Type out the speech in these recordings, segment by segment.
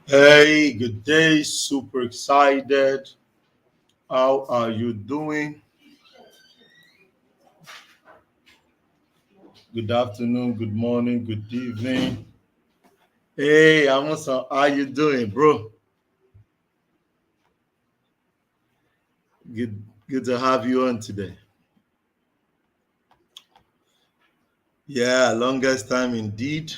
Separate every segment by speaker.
Speaker 1: Hey, good day. Super excited. How are you doing? Good afternoon, good morning, good evening. Hey, Amosa, how you doing, bro? Good to have you on today. Yeah, longest time indeed.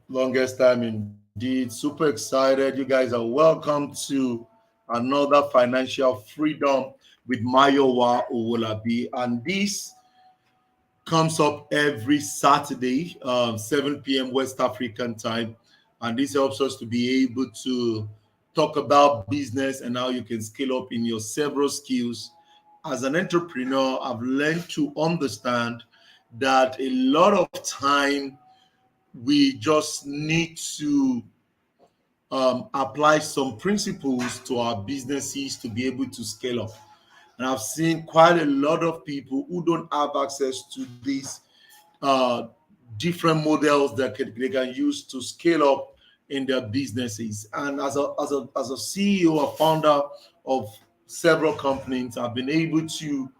Speaker 1: Longest time indeed. Super excited. You guys are welcome to another financial freedom with Mayowa Owolabi. And this comes up every Saturday, 7 p.m. West African time. And this helps us to be able to talk about business and how you can scale up in your several skills. As an entrepreneur, I've learned to understand that a lot of time we just need to apply some principles to our businesses to be able to scale up. And I've seen quite a lot of people who don't have access to these uh, different models that they can use to scale up in their businesses. And as a CEO, a founder of several companies, I've been able to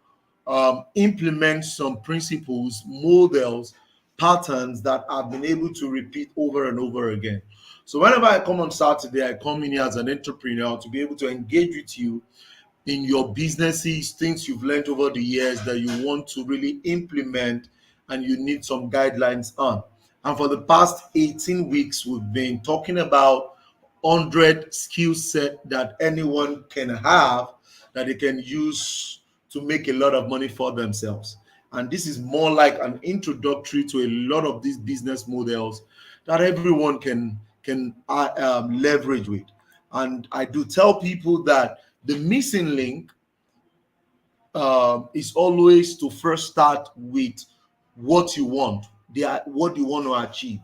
Speaker 1: implement some principles, models, patterns that I've been able to repeat over and over again. So whenever I come on Saturday, I come in here as an entrepreneur to be able to engage with you in your businesses, things you've learned over the years that you want to really implement and you need some guidelines on. And for the past 18 weeks, we've been talking about 100 skill set that anyone can have that they can use to make a lot of money for themselves. And this is more like an introductory to a lot of these business models that everyone can leverage with. And I do tell people that the missing link is always to first start with what you want, what you want to achieve.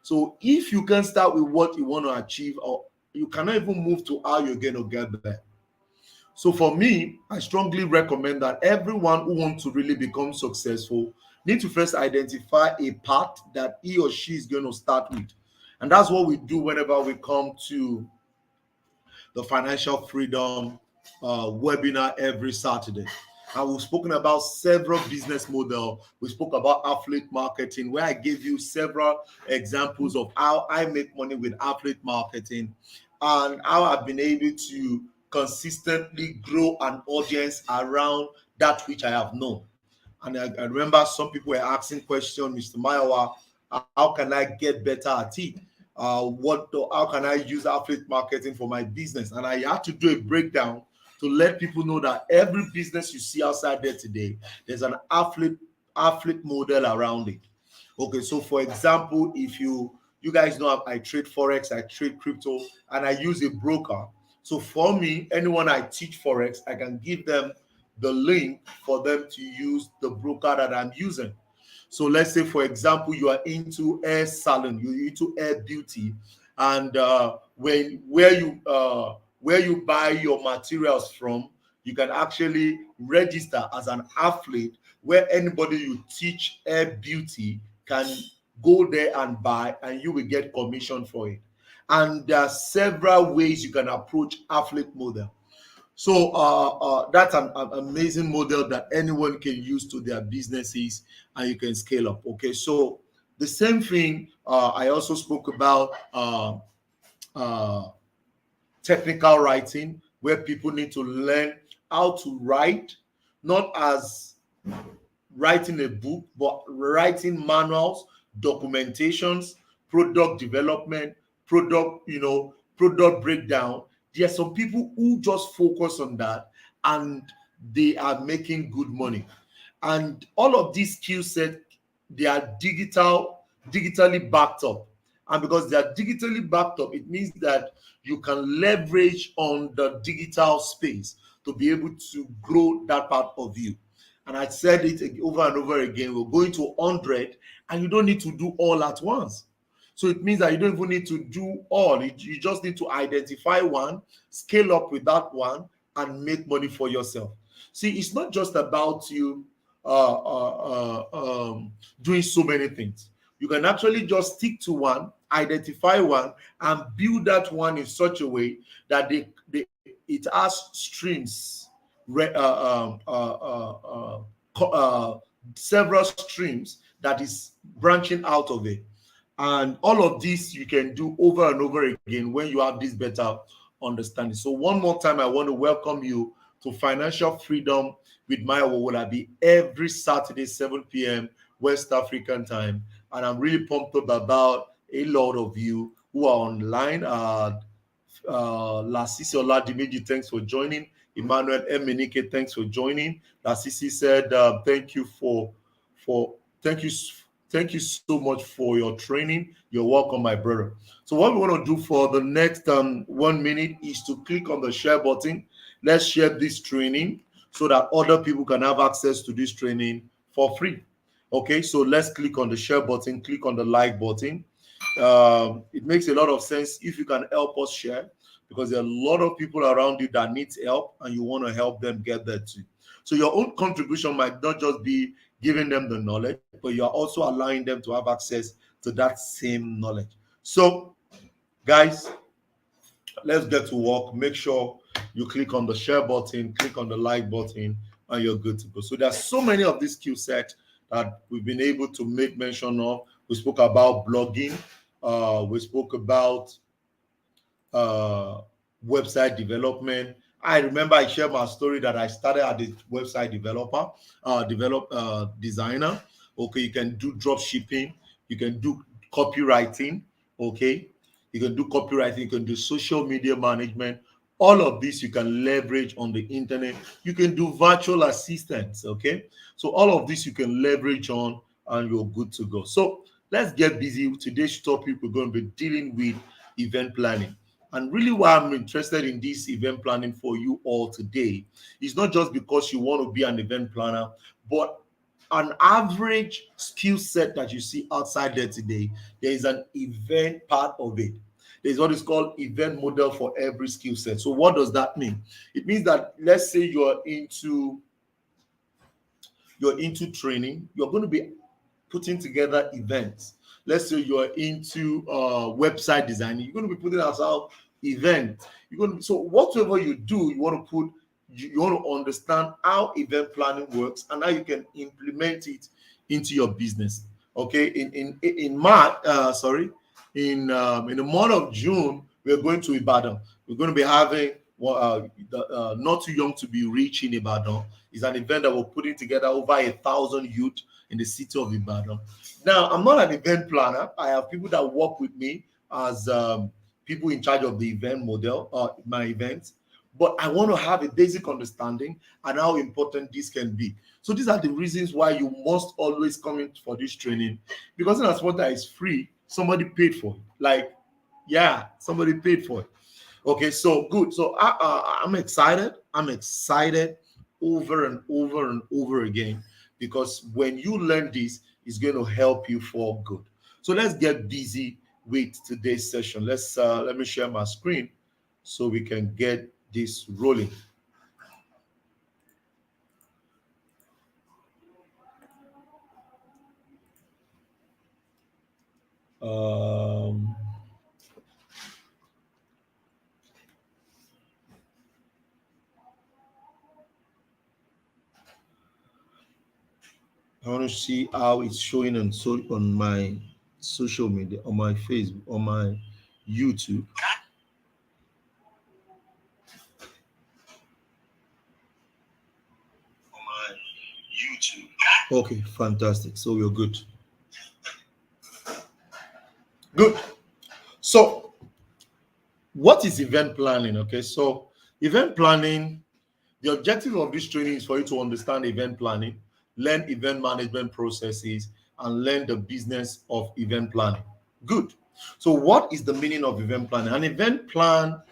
Speaker 1: So if you can start with what you want to achieve, or you cannot even move to how you're going to get there. So for me, I strongly recommend that everyone who wants to really become successful need to first identify a path that he or she is going to start with. And that's what we do whenever we come to the financial freedom webinar every Saturday. And we've spoken about several business models. We spoke about affiliate marketing, where I gave you several examples of how I make money with affiliate marketing and how I've been able to consistently grow an audience around that which I have known. And I remember some people were asking questions, Mr. Mayowa, how can I get better at it? How can I use affiliate marketing for my business? And I had to do a breakdown to let people know that every business you see outside there today, there's an affiliate model around it. Okay, so for example, if you guys know I trade forex, I trade crypto, and I use a broker. So for me, anyone I teach forex, I can give them the link for them to use the broker that I'm using. So let's say, for example, you are into hair salon, you're into hair beauty, and when where you buy your materials from, you can actually register as an athlete, where anybody you teach hair beauty can go there and buy, and you will get commission for it. And there are several ways you can approach affiliate model. So that's an amazing model that anyone can use to their businesses, and you can scale up. Okay, so the same thing I also spoke about uh, technical writing, where people need to learn how to write, not as writing a book, but writing manuals, documentations, product development, product breakdown. There are some people who just focus on that and they are making good money. And all of these skill sets, they are digitally backed up. And because they are digitally backed up, it means that you can leverage on the digital space to be able to grow that part of you. And I said it over and over again, we're going to 100, and you don't need to do all at once. So it means that you don't even need to do all. You just need to identify one, scale up with that one, and make money for yourself. See, it's not just about you doing so many things. You can actually just stick to one, identify one, and build that one in such a way that it has streams, several streams that is branching out of it. And all of this you can do over and over again when you have this better understanding. So one more time, I want to welcome you to Financial Freedom with Mayowa Owolabi every Saturday, 7 p.m. West African time. And I'm really pumped up about a lot of you who are online. Lasisi Oladimeji, thanks for joining. Emmanuel Emenike, thanks for joining. Lasisi said, thank you for thank you thank you so much for your training. You're welcome, my brother. So what we want to do for the next 1 minute is to click on the share button. Let's share this training so that other people can have access to this training for free. Okay, so let's click on the share button, click on the like button. It makes a lot of sense if you can help us share, because there are a lot of people around you that need help and you want to help them get there too. So your own contribution might not just be giving them the knowledge, but you're also allowing them to have access to that same knowledge. So guys, let's get to work. Make sure you click on the share button, click on the like button, and you're good to go. So there's so many of these skill sets that we've been able to make mention of. We spoke about blogging. We spoke about website development. I remember I shared my story that I started as a website designer. Okay, you can do drop shipping, you can do copywriting. Okay, you can do copywriting, you can do social media management. All of this you can leverage on the internet. You can do virtual assistants. Okay, so all of this you can leverage on, and you're good to go. So let's get busy. Today's topic, we're going to be dealing with event planning. And really, why I'm interested in this event planning for you all today is not just because you want to be an event planner, but an average skill set that you see outside there today, there is an event part of it. There's what is called event model for every skill set. So what does that mean? It means that, let's say you're into training, you're going to be putting together events. Let's say you're into website design, you're going to be putting out events. So whatever you do, you want to understand how event planning works and how you can implement it into your business. Okay, in March, in the month of June, we're going to Ibadan. We're going to be having Not Too Young to Be Rich in Ibadan. It's an event that we're putting together over 1,000 youth in the city of Ibadan. Now, I'm not an event planner. I have people that work with me as people in charge of the event model, my events. But I want to have a basic understanding and how important this can be. So these are the reasons why you must always come in for this training, because in as much as it's free, somebody paid for it. Like, yeah, somebody paid for it. Okay, so good. So I'm excited. I'm excited over and over and over again, because when you learn this, it's going to help you for good. So let's get busy with today's session. Let me share my screen so we can get this rolling. I want to see how it's showing on my social media, on my Facebook, on my YouTube. Okay, fantastic. So we're good. Good. So, what is event planning? Okay, so event planning, the objective of this training is for you to understand event planning, learn event management processes, and learn the business of event planning. Good. So, what is the meaning of event planning? An event plan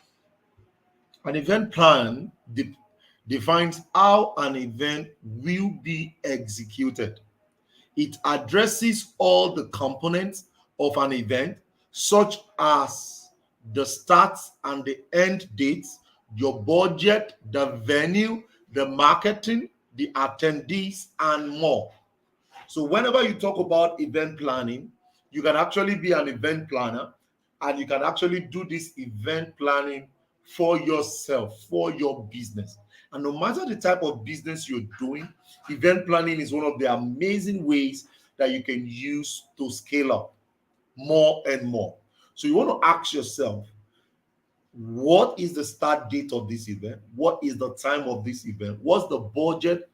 Speaker 1: defines how an event will be executed. It addresses all the components of an event, such as the start and the end dates, your budget, the venue, the marketing, the attendees, and more. So whenever you talk about event planning, you can actually be an event planner, and you can actually do this event planning for yourself, for your business. And no matter the type of business you're doing, event planning is one of the amazing ways that you can use to scale up more and more. So you want to ask yourself, what is the start date of this event? What is the time of this event? What's the budget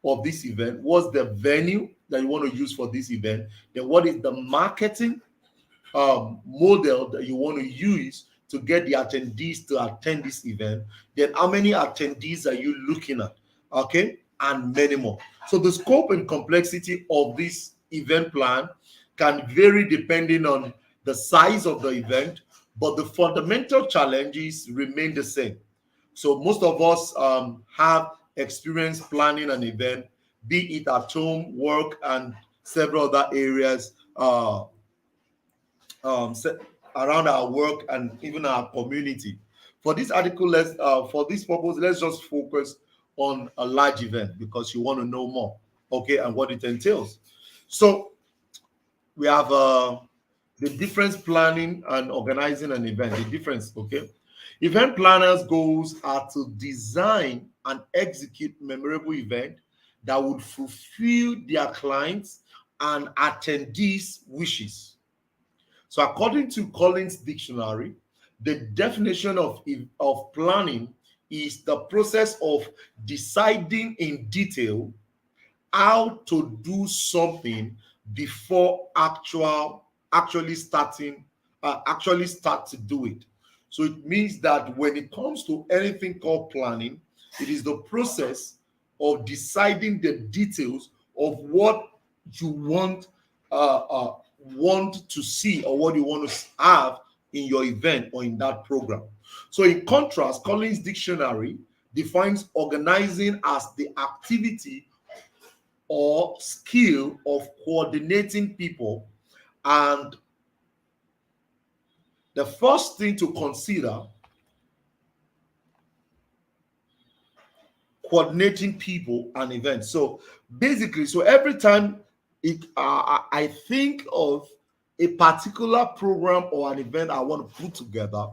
Speaker 1: of this event? What's the venue that you want to use for this event? Then what is the marketing model that you want to use to get the attendees to attend this event? Then how many attendees are you looking at? Okay, and many more. So the scope and complexity of this event plan can vary depending on the size of the event, but the fundamental challenges remain the same. So most of us have experience planning an event, be it at home, work, and several other areas um, se- around our work and even our community. For this article, for this purpose, let's just focus on a large event because you want to know more, okay, and what it entails. So we have the difference planning and organizing an event. The difference, okay. Event planners' goals are to design and execute memorable event that would fulfill their clients' and attendees' wishes. So, according to Collins Dictionary, the definition of planning is the process of deciding in detail how to do something before actually start to do it. So it means that when it comes to anything called planning, it is the process of deciding the details of what you want to see, or what you want to have in your event or in that program. So in contrast, Collins Dictionary defines organizing as the activity or skill of coordinating people. And the first thing to consider, coordinating people and events. So basically, so every time I think of a particular program or an event I want to put together,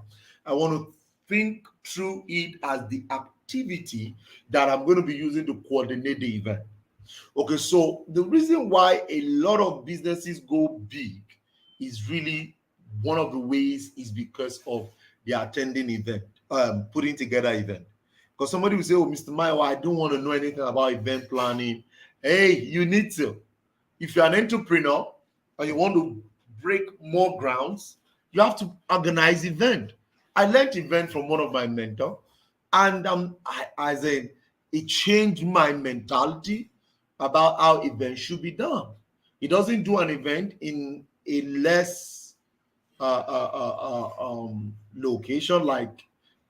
Speaker 1: I want to think through it as the activity that I'm going to be using to coordinate the event. Okay, so the reason why a lot of businesses go big is really one of the ways is because of the attending event, putting together event. Because somebody will say, "Oh, Mr. Mayowa, I don't want to know anything about event planning." Hey, you need to. If you're an entrepreneur and you want to break more grounds, you have to organize event. I learned event from one of my mentor, and as it changed my mentality about how events should be done. He doesn't do an event in a less location. Like,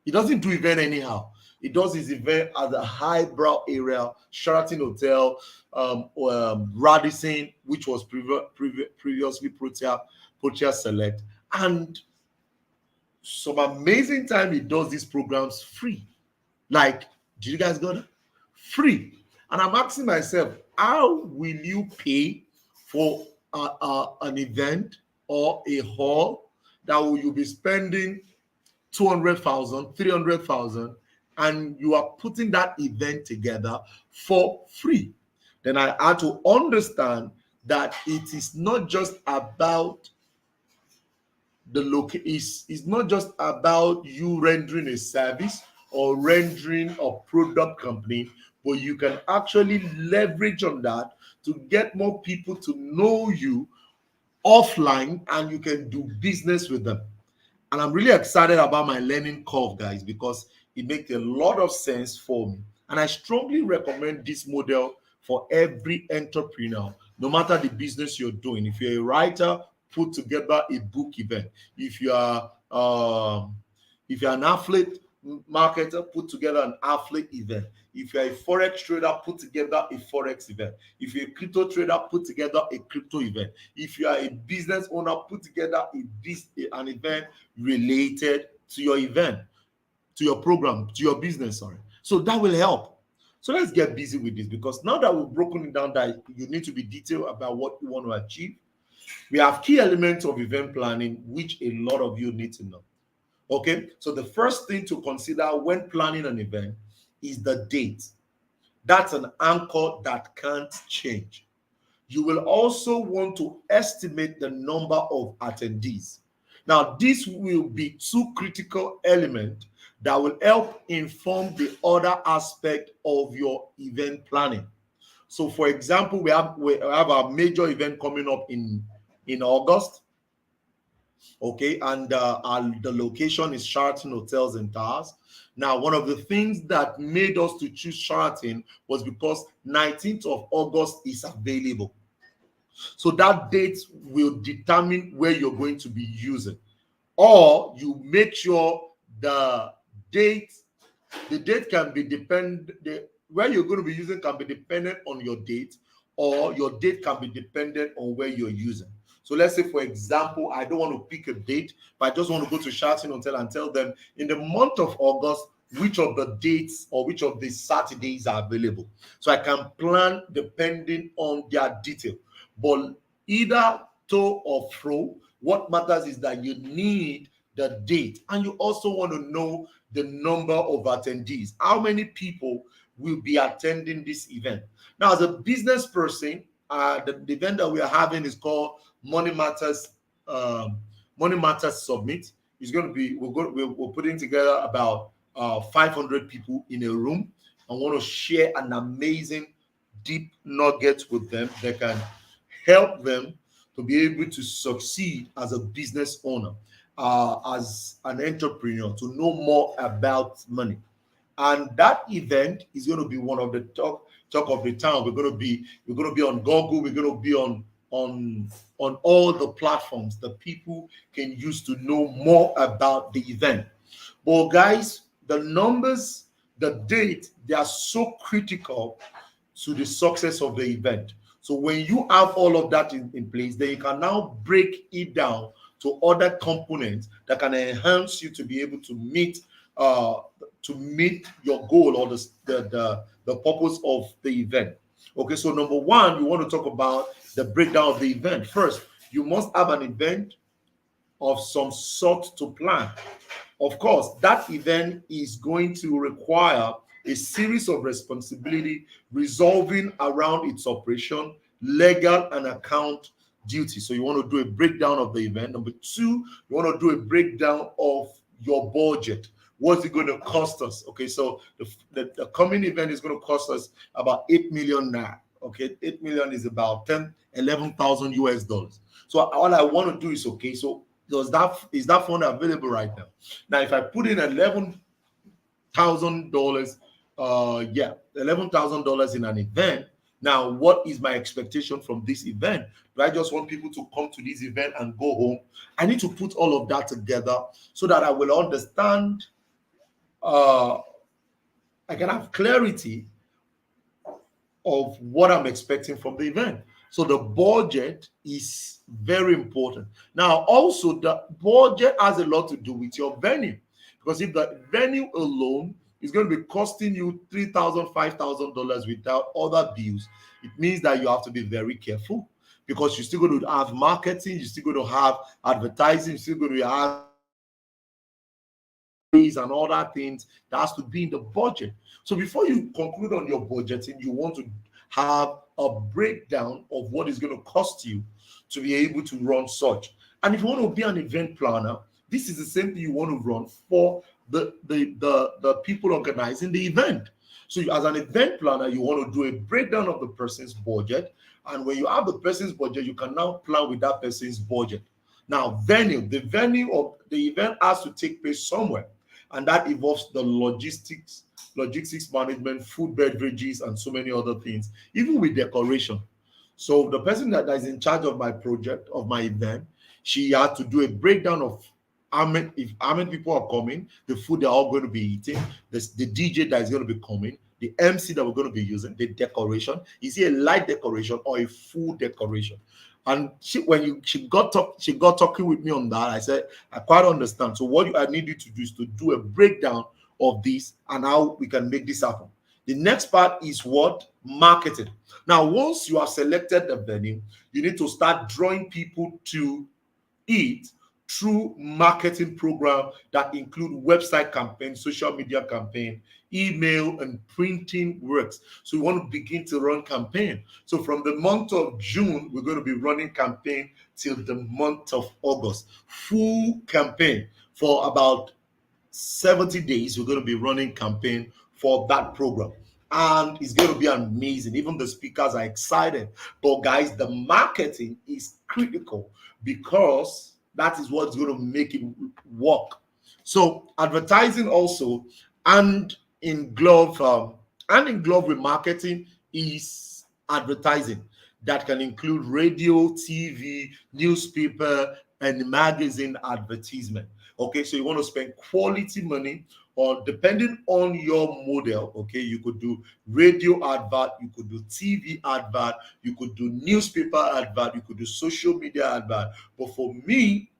Speaker 1: he doesn't do event anyhow. He does his event at the highbrow area, Sheraton Hotel, Radisson, which was previously Protea Select, and some amazing time he does these programs free. Like, did you guys got it? Free. And I'm asking myself, how will you pay for an event or a hall that will you be spending 200,000, 300,000, and you are putting that event together for free? Then I had to understand that it is not just about the location. Is not just about you rendering a service or rendering a product company, but you can actually leverage on that to get more people to know you offline, and you can do business with them. And I'm really excited about my learning curve, guys, because it makes a lot of sense for me. And I strongly recommend this model for every entrepreneur, no matter the business you're doing. If you're a writer, put together a book event. If you're an athlete marketer, put together an athlete event. If you're a forex trader, put together a forex event. If you're a crypto trader, put together a crypto event. If you are a business owner, put together an event related to your event, to your program, to your business. Sorry. So that will help. So let's get busy with this, because now that we've broken it down that you need to be detailed about what you want to achieve, we have key elements of event planning which a lot of you need to know. Okay, so the first thing to consider when planning an event is the date. That's an anchor that can't change. You will also want to estimate the number of attendees. Now, this will be two critical elements that will help inform the other aspect of your event planning. So, for example, we have a major event coming up in August. Okay, and the location is Sheraton Hotels and Towers. Now, one of the things that made us to choose Sheraton was because 19th of August is available. So that date will determine where you're going to be using, or you make sure the date the date can be where you're going to be using can be dependent on your date, or your date can be dependent on where you're using. So let's say, for example, I don't want to pick a date, but I just want to go to Sheraton Hotel and tell them in the month of August which of the dates or which of the Saturdays are available. So I can plan depending on their detail. But either to or fro, what matters is that you need the date, and you also want to know the number of attendees. How many people will be attending this event? Now, as a business person, the event that we are having is called Money Matters Summit. It's going to be we're putting together about 500 people in a room. I want to share an amazing deep nuggets with them that can help them to be able to succeed as a business owner, as an entrepreneur, to know more about money. And that event is going to be one of the talk of the town. We're going to be on Google. We're going to be on all the platforms that people can use to know more about the event. But guys, the numbers, the date, they are so critical to the success of the event. So when you have all of that in place, then you can now break it down to other components that can enhance you to be able to meet your goal, or the purpose of the event. Okay, so number one, you want to talk about the breakdown of the event. First, you must have an event of some sort to plan. Of course, that event is going to require a series of responsibility resolving around its operation, legal and account duty. So you want to do a breakdown of the event. Number two, you want to do a breakdown of your budget. What's it going to cost us? Okay, so the coming event is going to cost us about 8 million now. Okay, 8 million is about 11,000 US dollars. So all I want to do is, okay, so is that fund available right now? Now, if I put in $11,000, $11,000 in an event. Now, what is my expectation from this event? Do I just want people to come to this event and go home? I need to put all of that together so that I will understand. I can have clarity of what I'm expecting from the event. So the budget is very important. Now, also, the budget has a lot to do with your venue, because if the venue alone is going to be costing you $3,000, $5,000 without other bills, it means that you have to be very careful, because you're still going to have marketing, you're still going to have advertising, you're still going to have and all that things that has to be in the budget. So before you conclude on your budgeting, you want to have a breakdown of what is going to cost you to be able to run such. And if you want to be an event planner, this is the same thing you want to run for the people organizing the event. So as an event planner, you want to do a breakdown of the person's budget. And when you have the person's budget, you can now plan with that person's budget. Now, the venue of the event has to take place somewhere. And that involves the logistics management, food, beverages, and so many other things, even with decoration. So the person that is in charge of my project, of my event, she had to do a breakdown of how many people are coming, the food they're all going to be eating, the DJ that is going to be coming, the MC that we're going to be using, the decoration. Is it a light decoration or a full decoration? And she got talking with me on that. I said, I quite understand. So what I need you to do is to do a breakdown of this and how we can make this happen. The next part is what? Marketing. Now, once you have selected the venue, you need to start drawing people to it through marketing program that include website campaign, social media campaign, email and printing works. So we want to begin to run campaign. So from the month of June, we're going to be running campaign till the month of August. Full campaign for about 70 days. We're going to be running campaign for that program. And it's going to be amazing. Even the speakers are excited. But guys, the marketing is critical because that is what's going to make it work. So advertising also, and in glove with marketing is advertising that can include radio, TV, newspaper, and magazine advertisement. Okay, so you want to spend quality money, or depending on your model. Okay, you could do radio advert, you could do TV advert, you could do newspaper advert, you could do social media advert. But for me,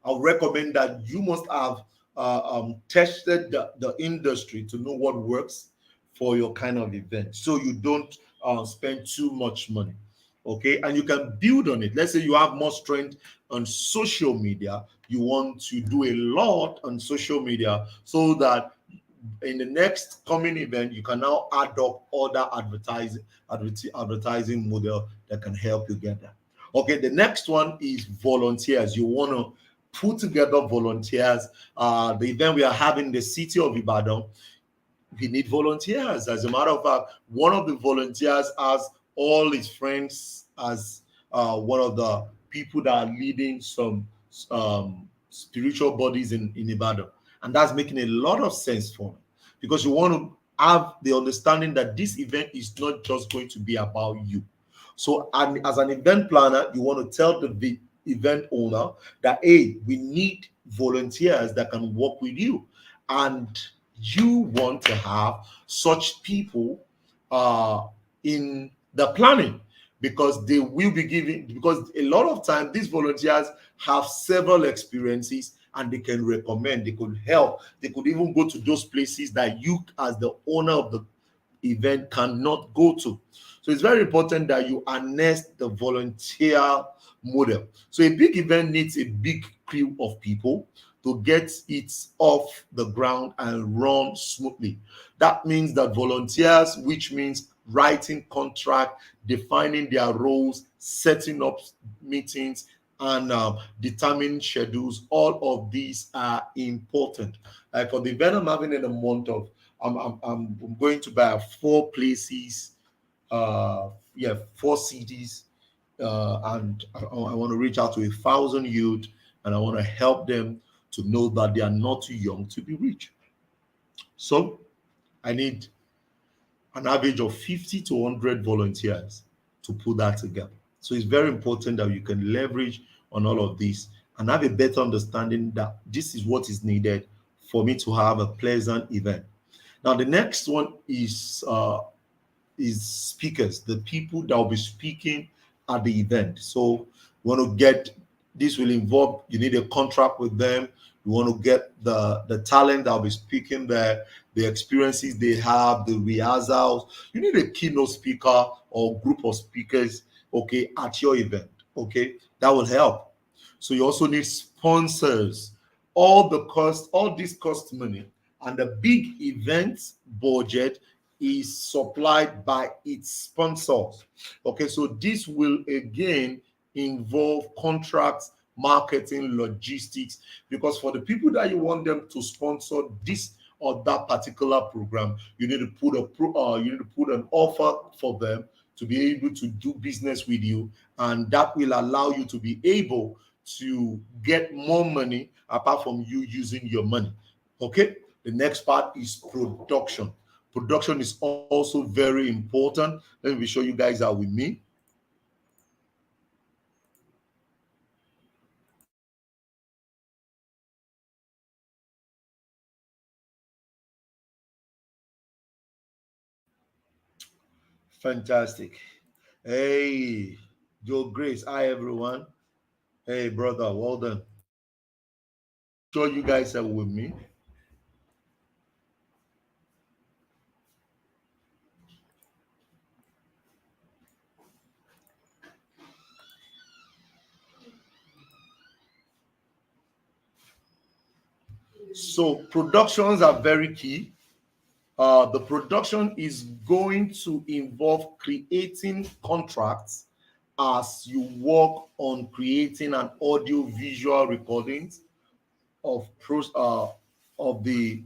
Speaker 1: I would recommend that you must have tested the industry to know what works for your kind of event, so you don't spend too much money. Okay, and you can build on it. Let's say you have more strength on social media, you want to do a lot on social media so that in the next coming event you can now add up other advertising model that can help you get that. Okay, the next one is volunteers. You want to put together volunteers. The event we are having in the city of Ibadan, we need volunteers. As a matter of fact, one of the volunteers has all his friends as one of the people that are leading some spiritual bodies in Ibadan. And that's making a lot of sense for me, because you want to have the understanding that this event is not just going to be about you. So, and as an event planner, you want to tell the event owner that, hey, we need volunteers that can work with you. And you want to have such people in the planning, because they will be giving, because a lot of time these volunteers have several experiences and they can recommend, they could help, they could even go to those places that you as the owner of the event cannot go to. So it's very important that you harness the volunteer model. So a big event needs a big crew of people to get it off the ground and run smoothly. That means that volunteers, which means writing contract, defining their roles, setting up meetings, and determining schedules. All of these are important. Like for the event I'm having in the month of, I'm going to buy 4 places, yeah, 4 cities, and I want to reach out to 1,000 youth, and I want to help them to know that they are not too young to be rich. So I need an average of 50 to 100 volunteers to put that together. So it's very important that you can leverage on all of this and have a better understanding that this is what is needed for me to have a pleasant event. Now, the next one is speakers, the people that will be speaking at the event. So you want to get, this will involve, you need a contract with them. You want to get the talent that will be speaking there, the experiences they have, the rehearsals. You need a keynote speaker or group of speakers, okay, at your event. Okay, that will help. So you also need sponsors. All the cost, all this cost money, and the big event budget is supplied by its sponsors. Okay, so this will again involve contracts, marketing, logistics, because for the people that you want them to sponsor this or that particular program, you need to put you need to put an offer for them to be able to do business with you, and that will allow you to be able to get more money apart from you using your money. Okay, the next part is production. Production is also very important. Let me show you guys that with me. Fantastic. Hey, Joe Grace. Hi, everyone. Hey, brother. Well done. Sure, you guys are with me. So productions are very key. The production is going to involve creating contracts as you work on creating an audio visual recordings of of the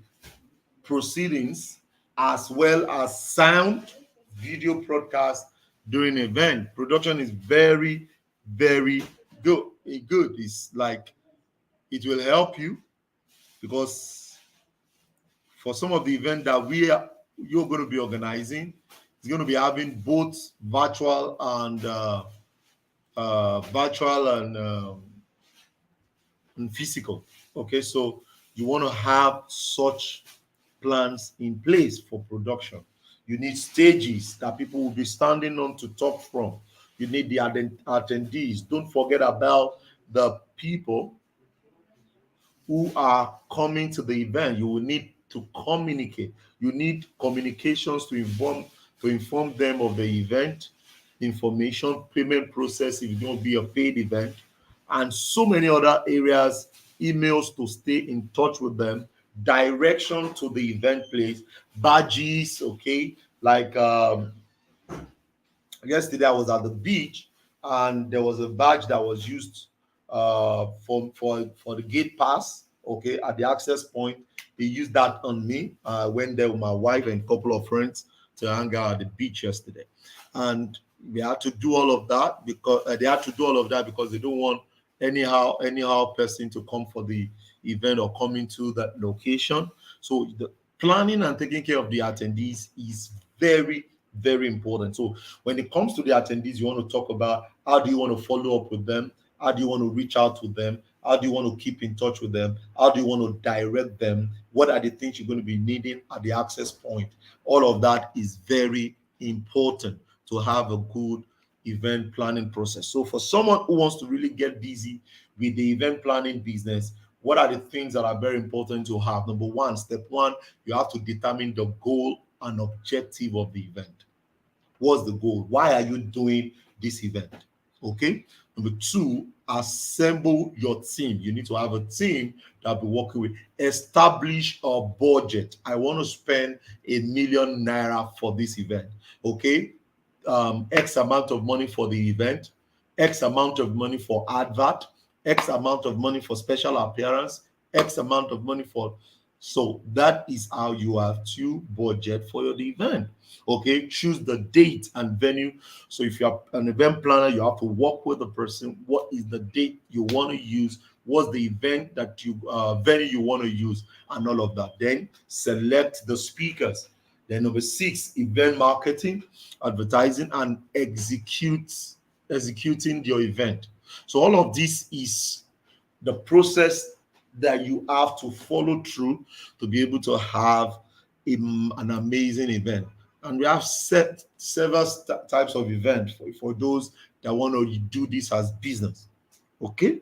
Speaker 1: proceedings, as well as sound video broadcast during event. Production is very, very good. Good. It's like it will help you because for some of the event that you're going to be organizing, it's going to be having both virtual and physical. Okay, so you want to have such plans in place for production. You need stages that people will be standing on to talk from. You need the attendees. Don't forget about the people who are coming to the event. You will need to communicate. You need communications to inform them of the event, information, payment process if it's going to be a paid event, and so many other areas, emails to stay in touch with them, direction to the event place, badges, okay, like yesterday I was at the beach and there was a badge that was used for the gate pass. Okay, at the access point, they used that on me. I went there with my wife and a couple of friends to hang out at the beach yesterday, and we had to do all of that because they don't want anyhow person to come for the event or come into that location. So the planning and taking care of the attendees is very, very important. So when it comes to the attendees, you want to talk about how do you want to follow up with them, how do you want to reach out to them, how do you want to keep in touch with them, how do you want to direct them, what are the things you're going to be needing at the access point. All of that is very important to have a good event planning process. So for someone who wants to really get busy with the event planning business, what are the things that are very important to have? Number one, step one, you have to determine the goal and objective of the event. What's the goal? Why are you doing this event? Okay. Number two, assemble your team. You need to have a team that will be working with. Establish a budget. I want to spend ₦1 million for this event. Okay. X amount of money for the event, X amount of money for advert, X amount of money for special appearance, X amount of money for. So that is how you have to budget for your event. Okay, choose the date and venue. So if you're an event planner, you have to work with the person. What is the date you want to use? What's the event that you venue you want to use, and all of that. Then select the speakers. Then number 6, event marketing, advertising, and executing your event. So all of this is the process that you have to follow through to be able to have an amazing event. And we have set several types of events for those that want to do this as business. Okay,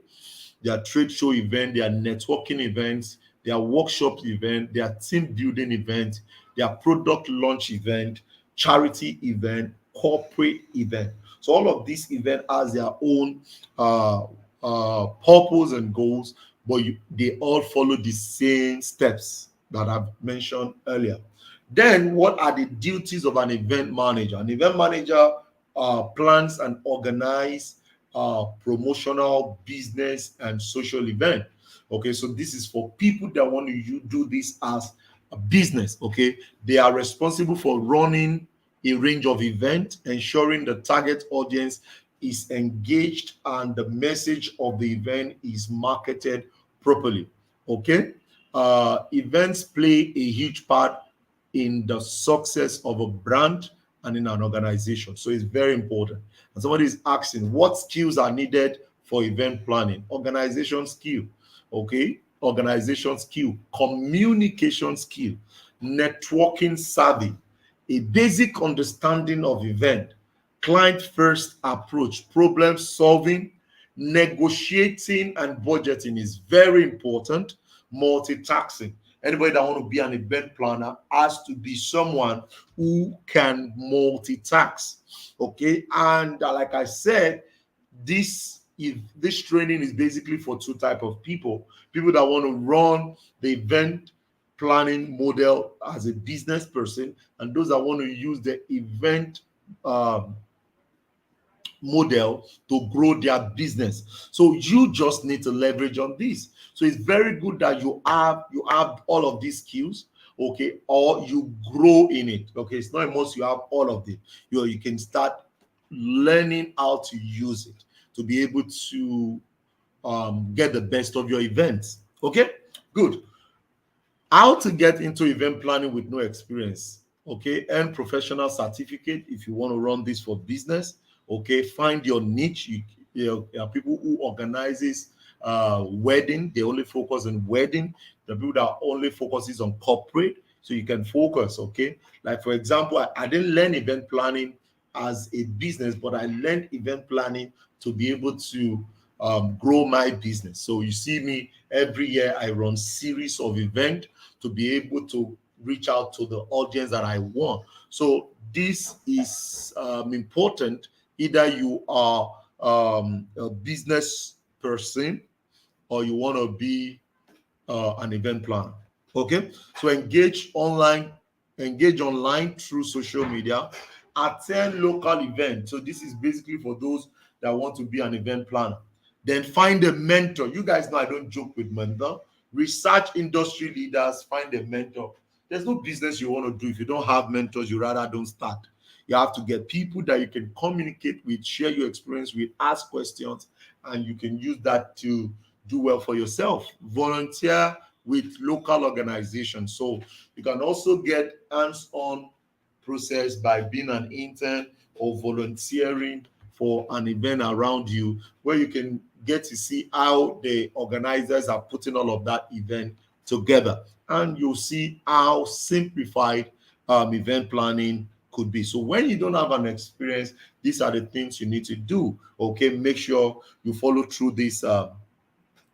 Speaker 1: there are trade show events, there are networking events, there are workshop events, there are team building events, there are product launch event, charity event, corporate event. So all of these events has their own purpose and goals, but they all follow the same steps that I've mentioned earlier. Then, what are the duties of an event manager? An event manager plans and organize promotional, business, and social event. Okay, so this is for people that want to do this as a business. Okay, they are responsible for running a range of events, ensuring the target audience is engaged and the message of the event is marketed properly. Okay, events play a huge part in the success of a brand and in an organization. So it's very important. And somebody is asking, what skills are needed for event planning? Organization skill, okay? Organization skill, communication skill, networking savvy, a basic understanding of event, client first approach, problem solving, negotiating and budgeting is very important, multitasking. Anybody that want to be an event planner has to be someone who can multitask. Okay, and like I said, this if this training is basically for two type of people that want to run the event planning model as a business person, and those that want to use the event um, model to grow their business. So you just need to leverage on this. So it's very good that you have all of these skills, okay, or you grow in it. Okay, it's not a must you have all of it. You can start learning how to use it to be able to get the best of your events. Okay, good. How to get into event planning with no experience. Okay, earn professional certificate if you want to run this for business. Okay, find your niche. There are people who organizes wedding. They only focus on wedding. The people that only focuses on corporate. So you can focus. Okay, like for example, I didn't learn event planning as a business, but I learned event planning to be able to grow my business. So you see me every year. I run series of events to be able to reach out to the audience that I want. So this is important. Either you are a business person or you want to be an event planner. Okay, so engage online through social media, attend local events. So this is basically for those that want to be an event planner. Then find a mentor. You guys know I don't joke with mentor. Research industry leaders, find a mentor. There's no business you want to do if you don't have mentors. You rather don't start. You have to get people that you can communicate with, share your experience with, ask questions, and you can use that to do well for yourself. Volunteer with local organizations. So you can also get hands-on process by being an intern or volunteering for an event around you where you can get to see how the organizers are putting all of that event together, and you'll see how simplified event planning could be. So when you don't have an experience, these are the things you need to do. Okay, make sure you follow through this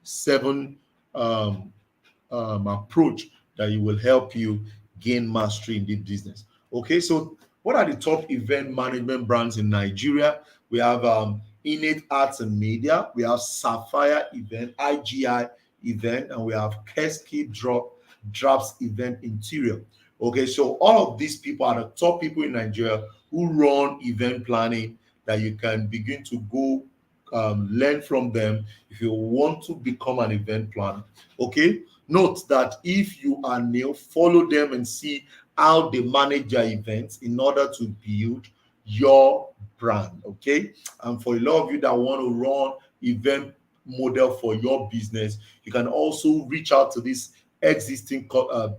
Speaker 1: seven um, approach that you will help you gain mastery in this business. Okay, so what are the top event management brands in Nigeria? We have Innate Arts and Media, we have Sapphire Event, IGI Event, and we have Keski Drops Event Interior. Okay, so all of these people are the top people in Nigeria who run event planning that you can begin to go learn from them if you want to become an event planner. Okay, note that if you are new, follow them and see how they manage their events in order to build your brand. Okay, and for a lot of you that want to run event model for your business, you can also reach out to these existing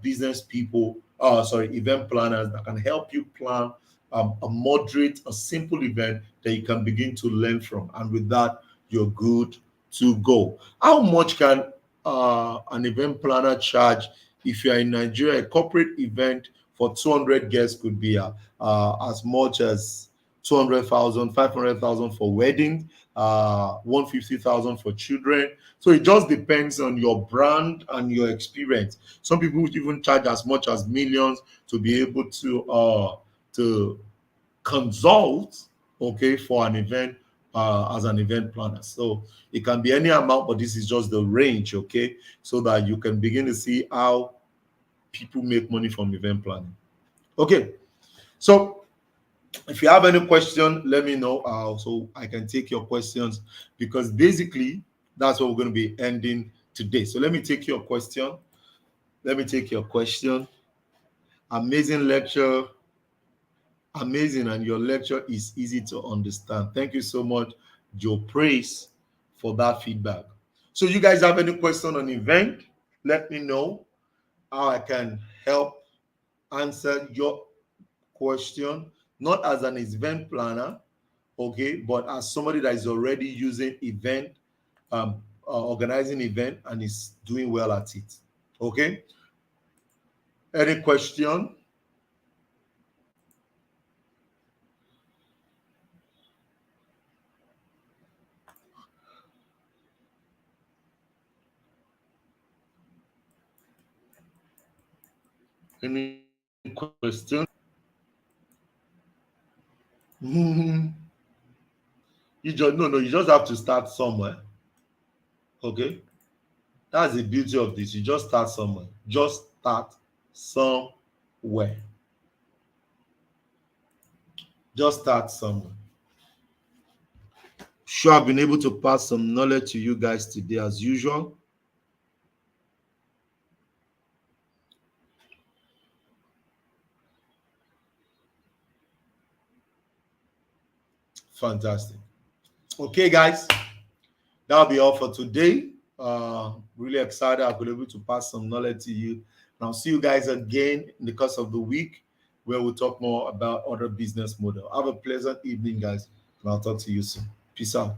Speaker 1: business people, event planners that can help you plan a moderate, a simple event that you can begin to learn from. And with that, you're good to go. How much can an event planner charge if you're in Nigeria? A corporate event for 200 guests could be as much as 200,000, 500,000 for wedding, 150,000 for children. So it just depends on your brand and your experience. Some people would even charge as much as millions to be able to consult, okay, for an event as an event planner. So it can be any amount, but this is just the range, okay, so that you can begin to see how people make money from event planning. Okay, so if you have any question, let me know so I can take your questions, because basically that's what we're going to be ending today. So let me take your question. Let me take your question. Amazing lecture. Amazing, and your lecture is easy to understand. Thank you so much, Joe Praise, for that feedback. So you guys have any question on event? Let me know how I can help answer your question, not as an event planner, okay, but as somebody that is already using event, organizing event, and is doing well at it. Okay. Any question? Any question? You just no, you just have to start somewhere. Okay, that's the beauty of this. You just start somewhere. Just start somewhere. Just start somewhere. Sure, I've been able to pass some knowledge to you guys today as usual. Fantastic. Okay, guys, that'll be all for today. Really excited I've been able to pass some knowledge to you. And I'll see you guys again in the course of the week where we'll talk more about other business model. Have a pleasant evening, guys, and I'll talk to you soon. Peace out.